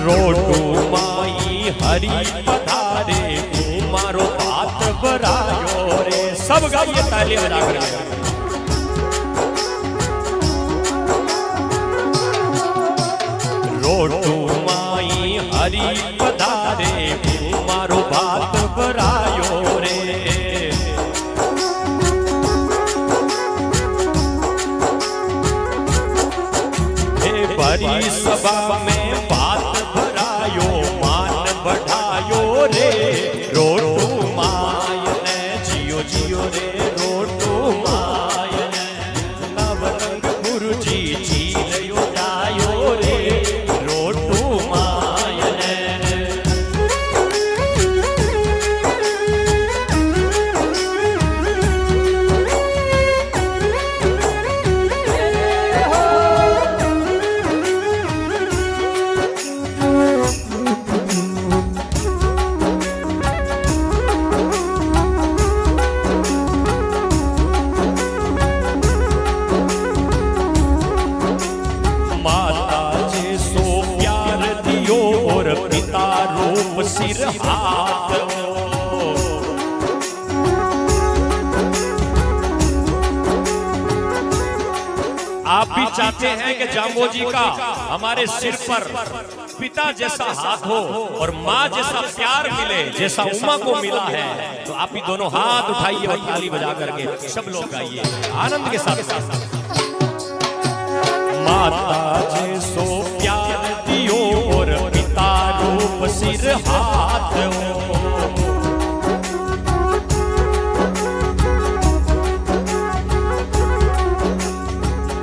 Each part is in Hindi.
રોટુ માઈ હરી પધારે મારો ભાત ભરાયો રે सब गाइए ताली बजाकर रोटू माई हरी पधारे मारो भात भरायो रे भरी सभा में बात भरायो मान बढ़ायो रे रोटू माय ने जियो जियो रे रोटू माय ने नवरंग गुरुजी जी लयो जायो रे रोटू माय ने सिर हाथ आप भी चाहते हैं कि जाम्बोजी का हमारे सिर पर पिता जैसा हाथ हो और माँ जैसा प्यार मिले जैसा उमा को मिला है तो आप भी दोनों हाथ उठाइए और ताली बजा करके सब लोग गाइए आनंद के साथ माता जैसो प्यार दियो और पिता रूप सिर हाथ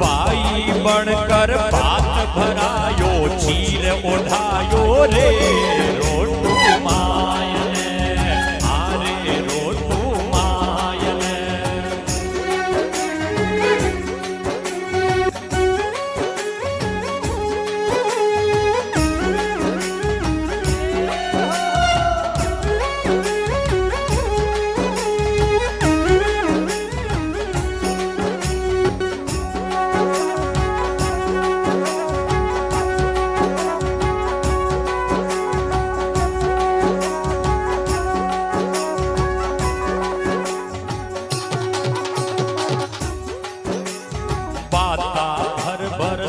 भाई बनकर भात भरायो चीर ओढ़ायो रे रोटू माय ने आरे रोटू माय ने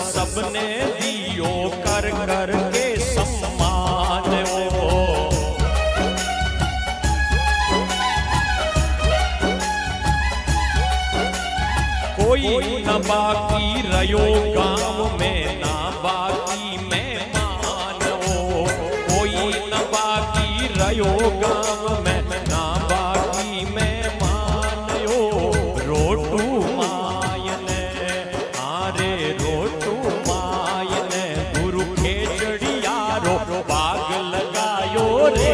सबने दियो कर कर के सम्मान कोई न बाकी रयो गांव में ना बाकी मेहमान कोई न बाकी रयो गांव में ना बाकी मेहमान रोटू माय ने आरे रोटू माय ने गुरु खेचड़िया रो बाग लगायो रे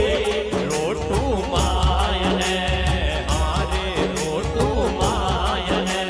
रोटू माय ने आरे रोटू माय ने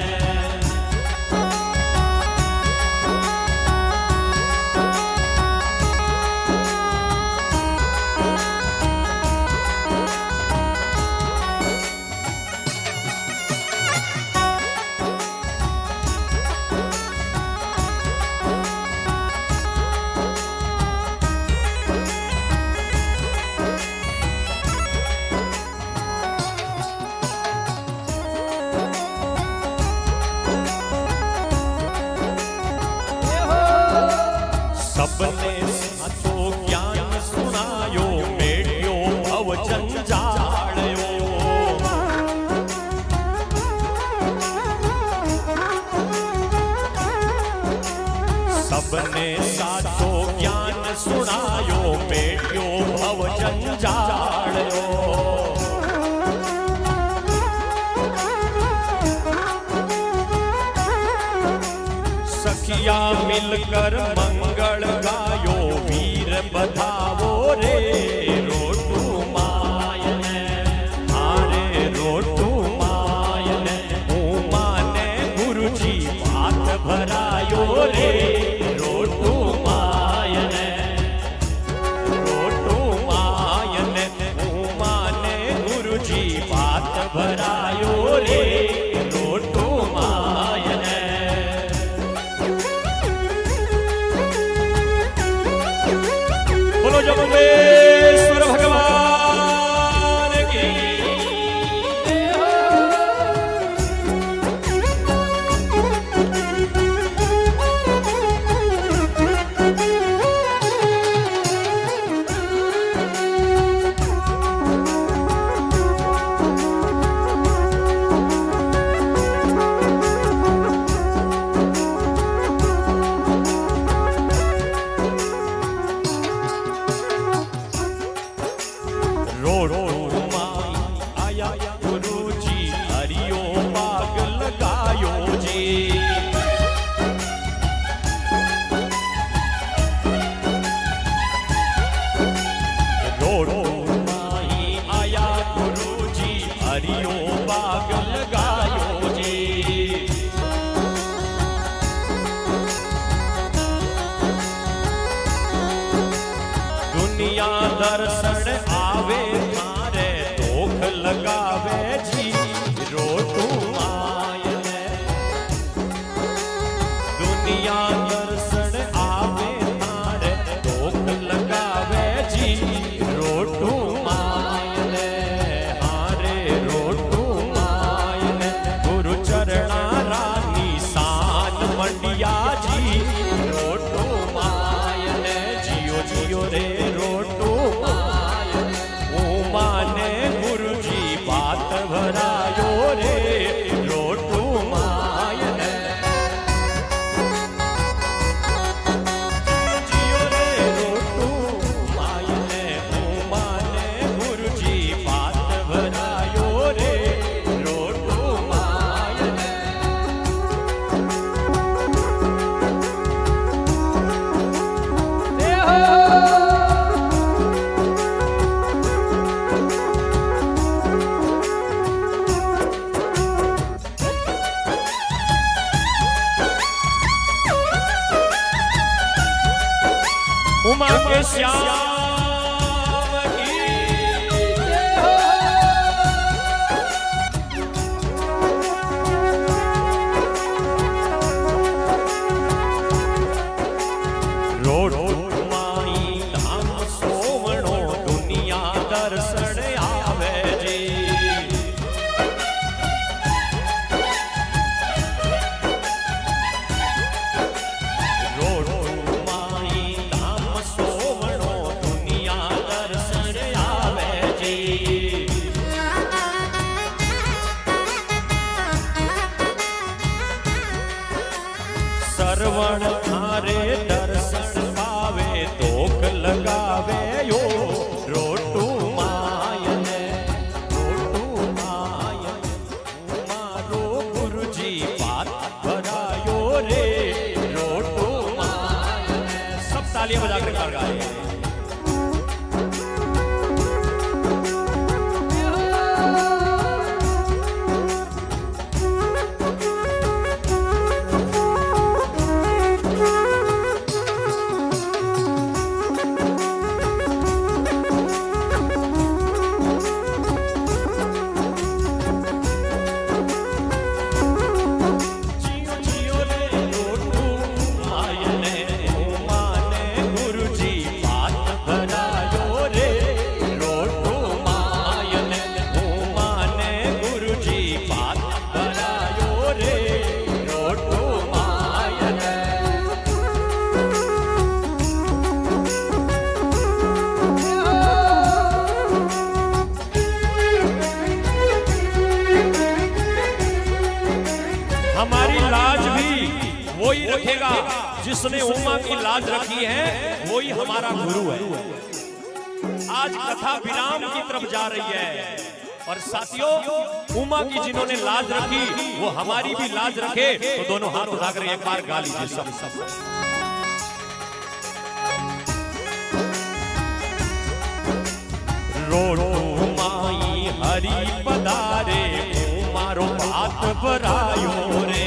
सबने साचो ज्ञान सुनायो मेट्यो भव जंजाळयो सबने साचो ज्ञान सुनायो मेट्यो भव जंजाळयो सखिया मिलकर मंगल गायो वीर बधावो रे रोटू माय ने आरे रोटू माय ने उमा ने गुरुजी भात भरायो रे रोटू माय ने उमा ने गुरुजी भात भरायो रे रोटू माय ने जम्बेश्वर भगवान की। दुनिया दर्शन आवे थारे धोख लगावे जी रोटू मायने। दुनिया दर्शन आवे थारे धोख लगावे जी रोटू मायने। हारे रोटू मायने गुरु चरणा रानी सान मंडिया जी रोटू मायने। जियो जियो रे भरायो रे रोटू मायने। जियो रे रोटू मायने माने गुरुजी बात भरायो रे रोटू मायने। उमा के श्याम की रोटू माई धाम सोवणो दुनिया दर्शन आवे जी। श्रवण थारे दर्शन पावे धोख लगावे यो रोटू मायने। रोटू मायने मारो गुरुजी बात भरायो रे रोटू मायने। सब तालियां बजाकर गा रहे हैं। हमारी लाज भी वही रखेगा जिसने उमा की लाज रखी है, वही हमारा गुरु है। आज कथा विराम की तरफ जा रही है और साथियों, उमा की जिन्होंने लाज रखी वो हमारी भी लाज रखे। तो दोनों हाथ उठाकर एक बार गा लीजिए सब। रोटू माई हरि पधारे मारो बात भरायो रे।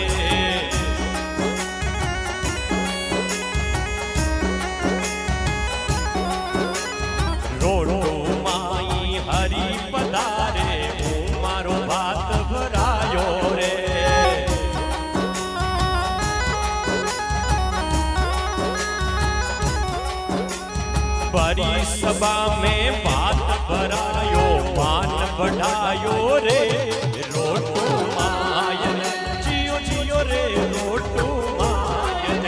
रोटू माई हरि पधारे मारो बात भरायो रे। बारी सभा में बात भरायो मान बढ़ायो रे रोटू मायन जियो जियो रे रोटू मायन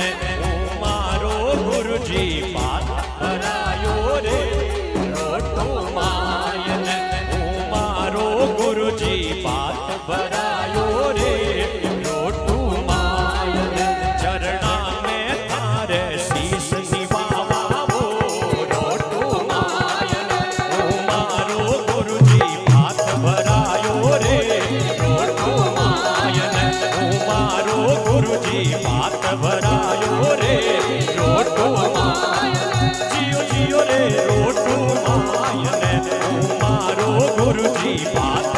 मारो गुरुजी बात भरायो रे रोटू मायन मारो गुरुजी बात भरायो रे रोटू मायन चरणा में थारे शीश निभावावो रोटू मायन मारो गुरुजी बात भरायो रे रोटू मायन मारो गुरुजी बात भरायो रे रोटू मायन जियो जियो रे रोटू मायन मारो गुरुजी बात